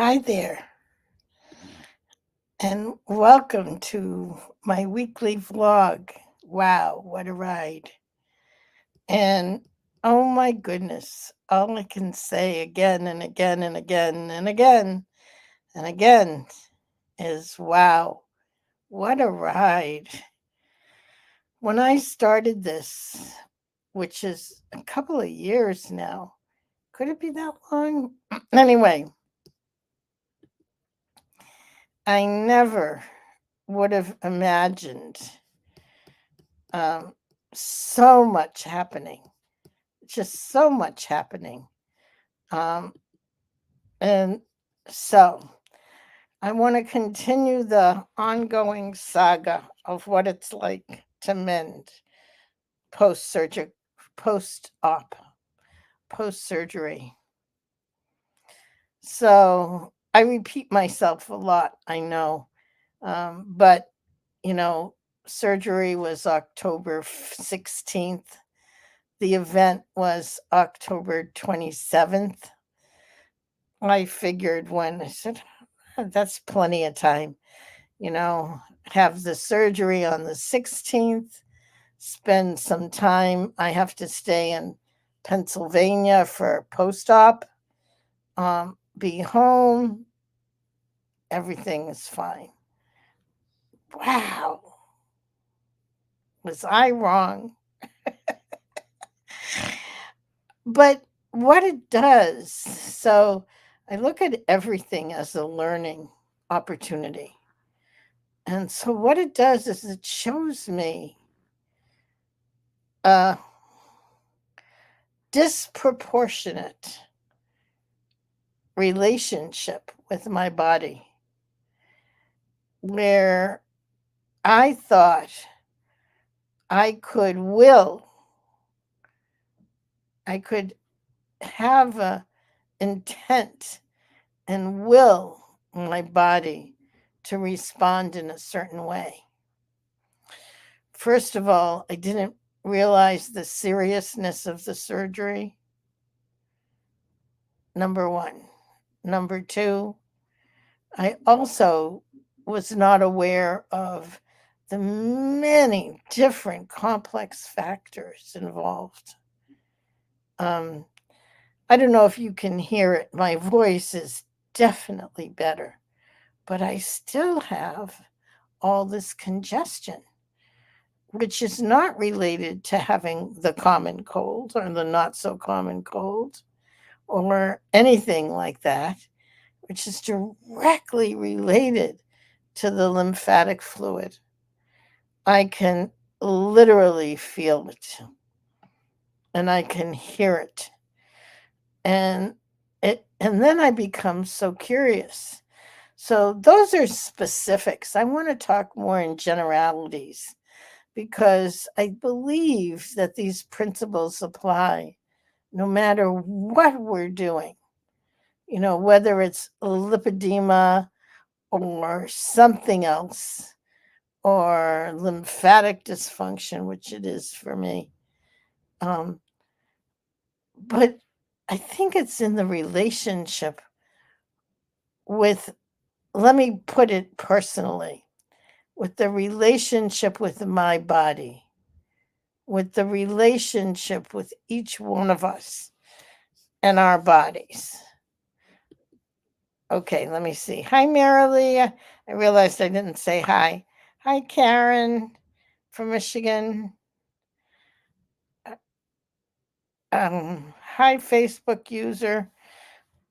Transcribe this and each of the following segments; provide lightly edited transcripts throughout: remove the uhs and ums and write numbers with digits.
Hi there, and welcome to my weekly vlog. Wow, what a ride! And oh my goodness, all I can say again and again and again and again and again is wow, what a ride. When I started this, which is a couple of years now, could it be that long? Anyway, I never would have imagined um, so much happening, just so much happening. Um, and so I want to continue the ongoing saga of what it's like to mend post surgery, post op, post surgery. So I repeat myself a lot, I know. But, you know, surgery was October 16th. The event was October 27th. I figured when I said, "Oh, that's plenty of time, you know, have the surgery on the 16th, spend some time. I have to stay in Pennsylvania for post op, be home, everything is fine." Wow, was I wrong? But what it does, so I look at everything as a learning opportunity. And so what it does is it shows me a disproportionate relationship with my body where I thought I could I could have a intent and will my body to respond in a certain way. First of all, I didn't realize the seriousness of the surgery. Number one. Number two, I also was not aware of the many different complex factors involved. Um, I don't know if you can hear it. My voice is definitely better, but I still have all this congestion, which is not related to having the common cold or the not so common cold or anything like that, which is directly related to the lymphatic fluid. I can literally feel it and I can hear it. And and then I become so curious. So those are specifics. I want to talk more in generalities because I believe that these principles apply no matter what we're doing. You know, whether it's lipedema or something else or lymphatic dysfunction, which it is for me. Um, but I think it's in the relationship with, let me put it personally, with the relationship with my body, with the relationship with each one of us and our bodies. Okay, let me see. Hi, Marilee. I realized I didn't say hi. Hi, Karen from Michigan. Hi, Facebook user.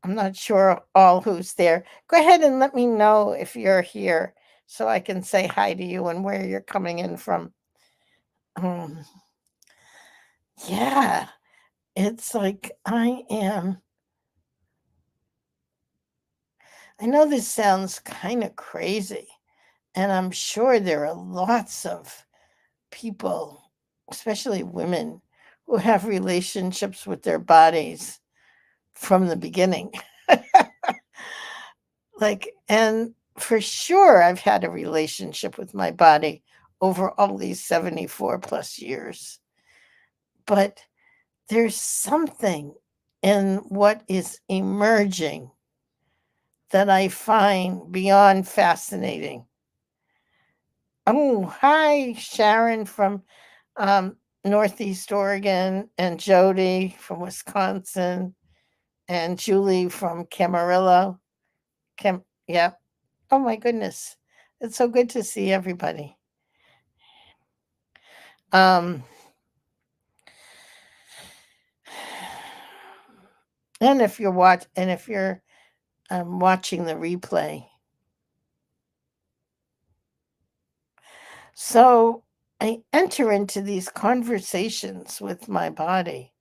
I'm not sure all who's there. Go ahead and let me know if you're here so I can say hi to you and where you're coming in from. Um, yeah, it's like I know this sounds kind of crazy, and I'm sure there are lots of people, especially women, who have relationships with their bodies from the beginning. Like, and for sure, I've had a relationship with my body over all these 74 plus years. But there's something in what is emerging that I find beyond fascinating. Oh, hi, Sharon from Northeast Oregon, and Jody from Wisconsin, and Julie from Camarillo. Yep. Oh my goodness. It's so good to see everybody. Um, and if you're watching the replay. So I enter into these conversations with my body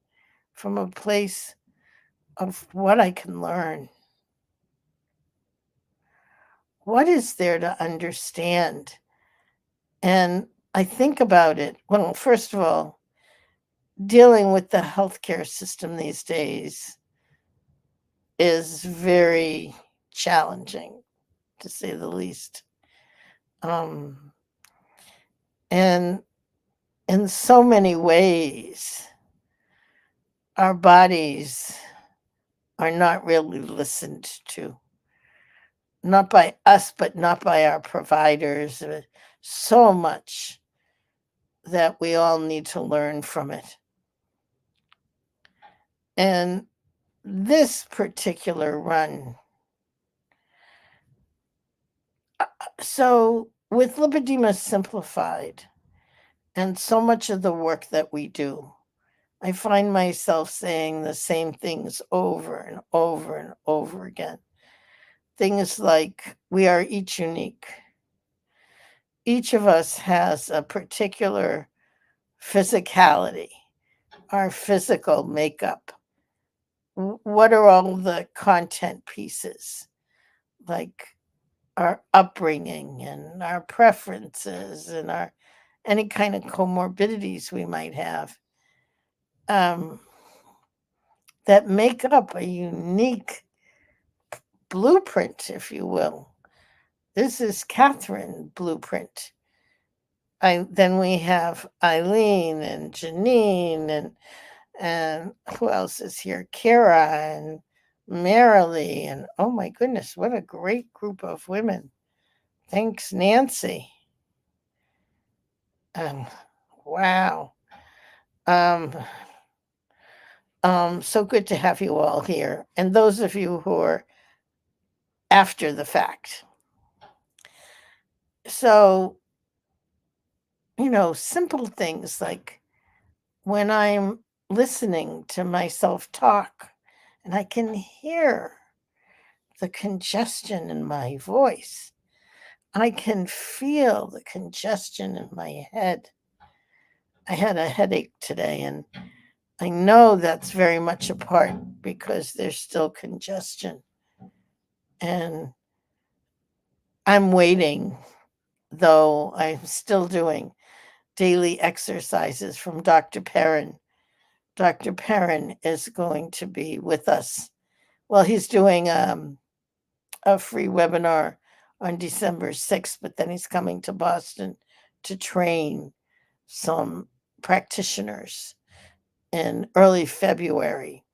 from a place of what I can learn. What is there to understand? And I think about it. Well, first of all, dealing with the healthcare system these days is very challenging, to say the least. Um, and in so many ways, our bodies are not really listened to, not by us, but not by our providers. So much that we all need to learn from it. And this particular run, so with Lipedema Simplified and so much of the work that we do, I find myself saying the same things over and over and over again. Things like we are each unique. Each of us has a particular physicality, our physical makeup. What are all the content pieces? Like our upbringing and our preferences and our any kind of comorbidities we might have, um, that make up a unique blueprint, if you will. This is Catherine blueprint. Then we have Eileen and Janine and who else is here? Kara and Marilee, and oh my goodness, what a great group of women. Thanks, Nancy. Um, wow. Um, so good to have you all here. And those of you who are after the fact. So, simple things like when I'm listening to myself talk and I can hear the congestion in my voice, I can feel the congestion in my head. I had a headache today, and I know that's very much a part because there's still congestion. And I'm waiting, though I'm still doing daily exercises from Dr. Perrin. Dr. Perrin is going to be with us. Well, he's doing a free webinar on December 6th, but then he's coming to Boston to train some practitioners in early February.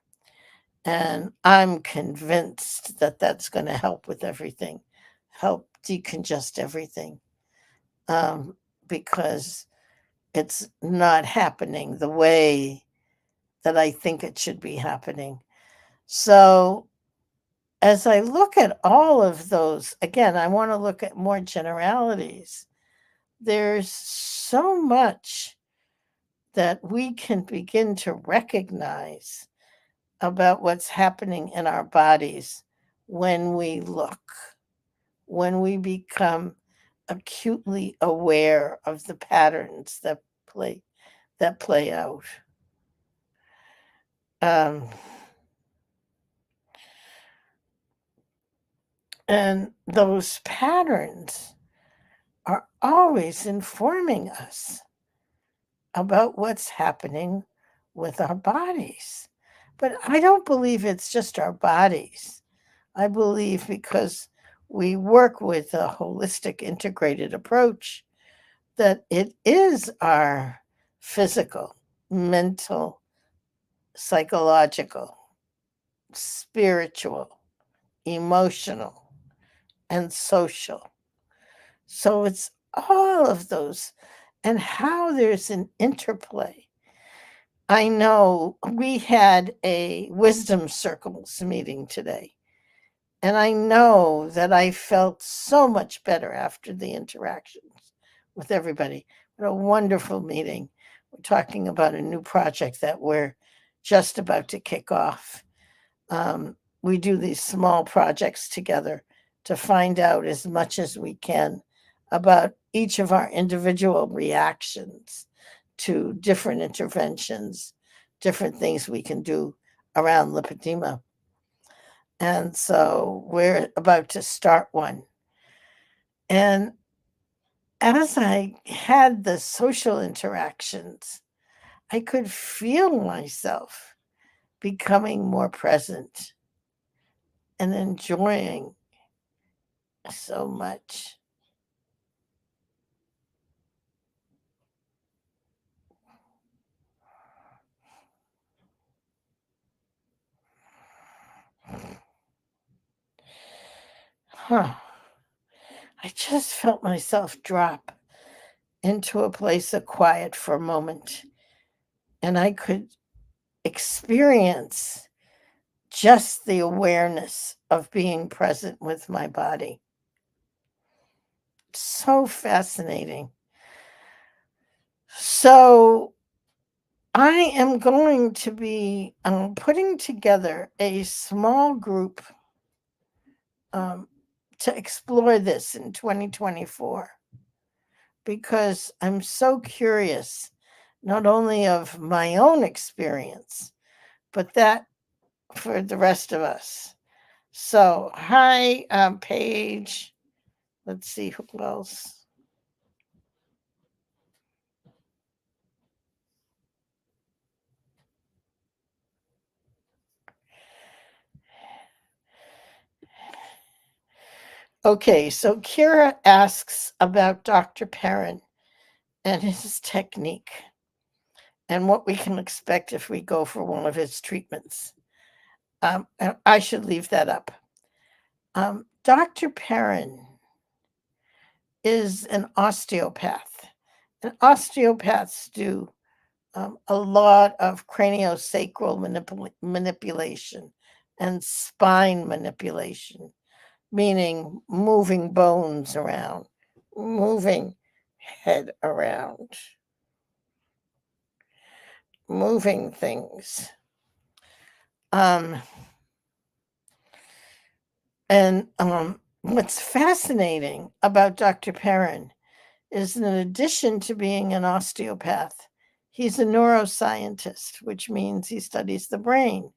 And I'm convinced that that's going to help with everything, help decongest everything, because it's not happening the way that I think it should be happening. So, as I look at all of those, again, I want to look at more generalities. There's so much that we can begin to recognize about what's happening in our bodies when we look, when we become acutely aware of the patterns that play out. Um, and those patterns are always informing us about what's happening with our bodies. But I don't believe it's just our bodies. I believe because we work with a holistic integrated approach that it is our physical, mental, psychological, spiritual, emotional, and social. So it's all of those and how there's an interplay. I know we had a wisdom circles meeting today, and I know that I felt so much better after the interactions with everybody. What a wonderful meeting. We're talking about a new project that we're just about to kick off. We do these small projects together to find out as much as we can about each of our individual reactions to different interventions, different things we can do around lipedema. And so we're about to start one. And as I had the social interactions, I could feel myself becoming more present and enjoying so much. Huh. I just felt myself drop into a place of quiet for a moment, and I could experience just the awareness of being present with my body. So fascinating. So, I am going to be putting together a small group um, to explore this in 2024 because I'm so curious, not only of my own experience, but that for the rest of us. So, hi, Paige. Let's see who else. Okay, so Kira asks about Dr. Perrin and his technique and what we can expect if we go for one of his treatments. And I should leave that up. Dr. Perrin is an osteopath, and osteopaths do a lot of craniosacral manipulation and spine manipulation, meaning moving bones around, moving head around, moving things. Um, and what's fascinating about Dr. Perrin is in addition to being an osteopath, he's a neuroscientist, which means he studies the brain.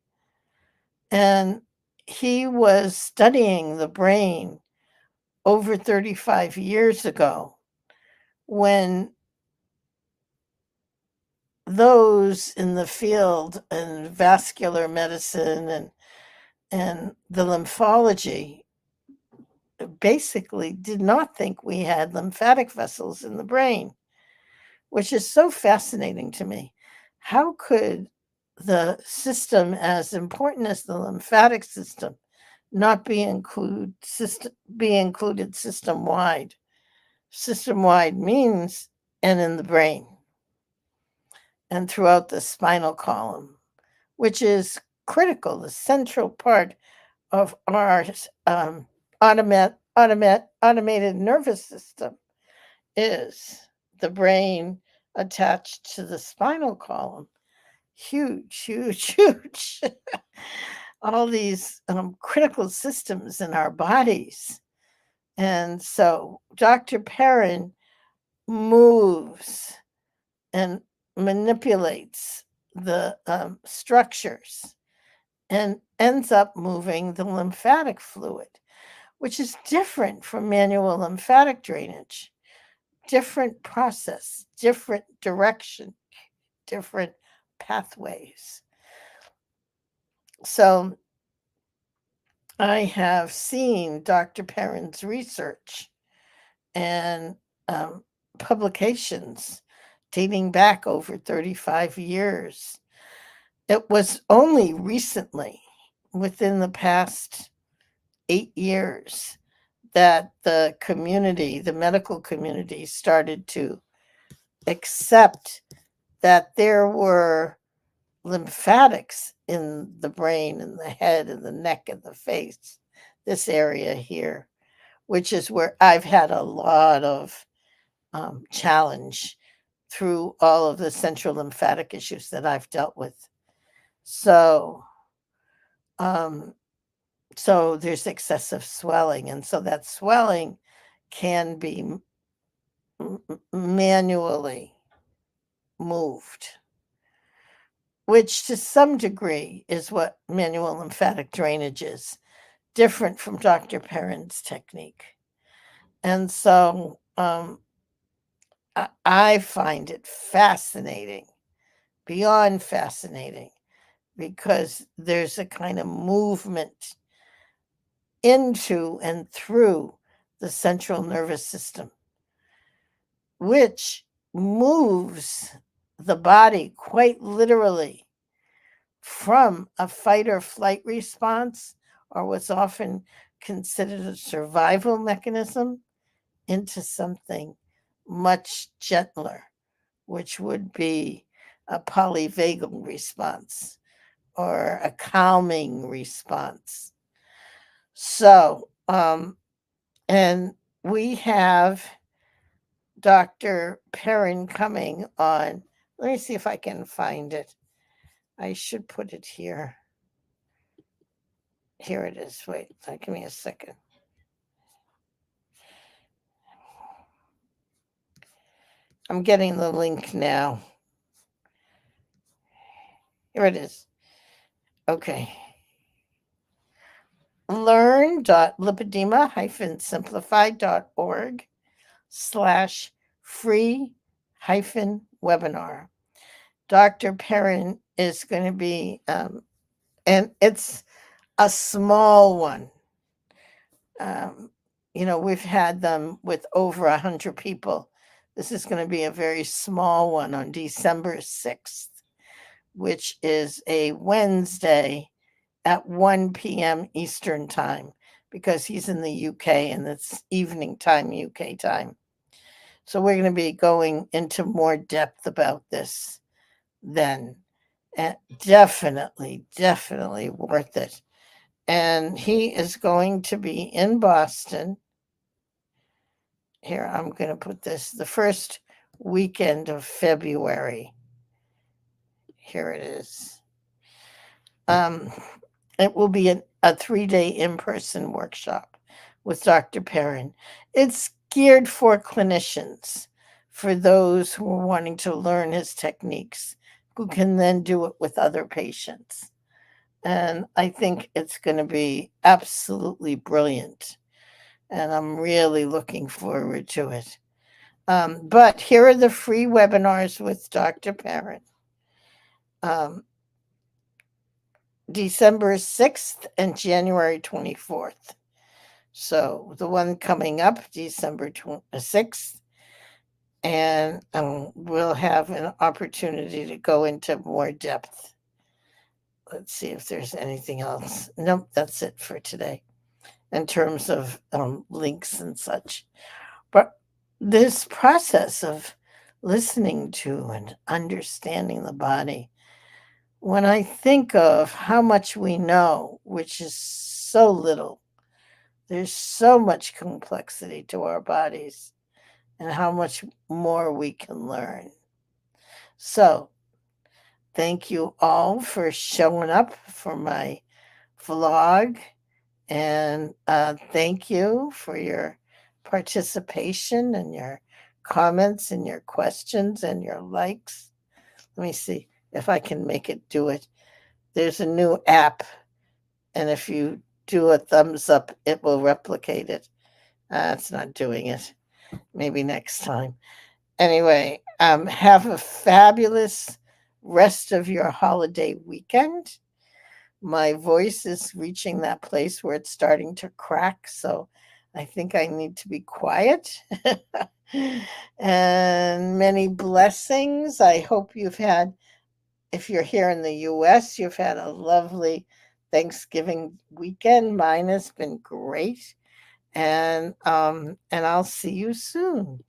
And he was studying the brain over 35 years ago when those in the field in vascular medicine and the lymphology basically did not think we had lymphatic vessels in the brain, which is so fascinating to me. How could the system as important as the lymphatic system not be included system wide? System wide means and in the brain and throughout the spinal column, which is critical, the central part of our automated nervous system is the brain attached to the spinal column. Huge, huge, huge. All these critical systems in our bodies. And so Dr. Perrin moves and manipulates the structures and ends up moving the lymphatic fluid, which is different from manual lymphatic drainage. Different process, different direction, different pathways. So I have seen Dr. Perrin's research and um, publications dating back over 35 years. It was only recently, within the past 8 years, that the community, the medical community, started to accept that there were lymphatics in the brain and the head and the neck and the face, this area here, which is where I've had a lot of challenge through all of the central lymphatic issues that I've dealt with. So, um, so there's excessive swelling, and so that swelling can be manually moved, which to some degree is what manual lymphatic drainage is, different from Dr. Perrin's technique. And so I find it fascinating, beyond fascinating, because there's a kind of movement into and through the central nervous system, which moves the body quite literally from a fight or flight response, or what's often considered a survival mechanism, into something much gentler, which would be a polyvagal response or a calming response. So, and we have Dr. Perrin coming on. Let me see if I can find it. I should put it here. Here it is. Wait, give me a second. I'm getting the link now. Here it is. Okay. learn.lipedema-simplified.org/free-webinar. Dr. Perrin is going to be, and it's a small one. We've had them with over 100 people. This is going to be a very small one on December 6th, which is a Wednesday at 1 p.m. Eastern time, because he's in the UK and it's evening time, UK time. So we're going to be going into more depth about this then. And definitely worth it. And he is going to be in Boston. Here, I'm going to put this, the first weekend of February. Here it is. It will be a 3-day in-person workshop with Dr. Perrin. It's geared for clinicians, for those who are wanting to learn his techniques, who can then do it with other patients. And I think it's going to be absolutely brilliant. And I'm really looking forward to it. But here are the free webinars with Dr. Perrin. December 6th and January 24th. So the one coming up, December 6th, and we'll have an opportunity to go into more depth. Let's see if there's anything else. Nope, that's it for today in terms of links and such. But this process of listening to and understanding the body, when I think of how much we know, which is so little, there's so much complexity to our bodies and how much more we can learn. So, thank you all for showing up for my vlog, and thank you for your participation and your comments and your questions and your likes. Let me see if I can make it do it. There's a new app, and if you do a thumbs up, it will replicate it. It's not doing it. Maybe next time. Anyway, have a fabulous rest of your holiday weekend. My voice is reaching that place where it's starting to crack, so I think I need to be quiet. And many blessings. I hope you've had, if you're here in the US, you've had a lovely Thanksgiving weekend. Mine has been great. and I'll see you soon.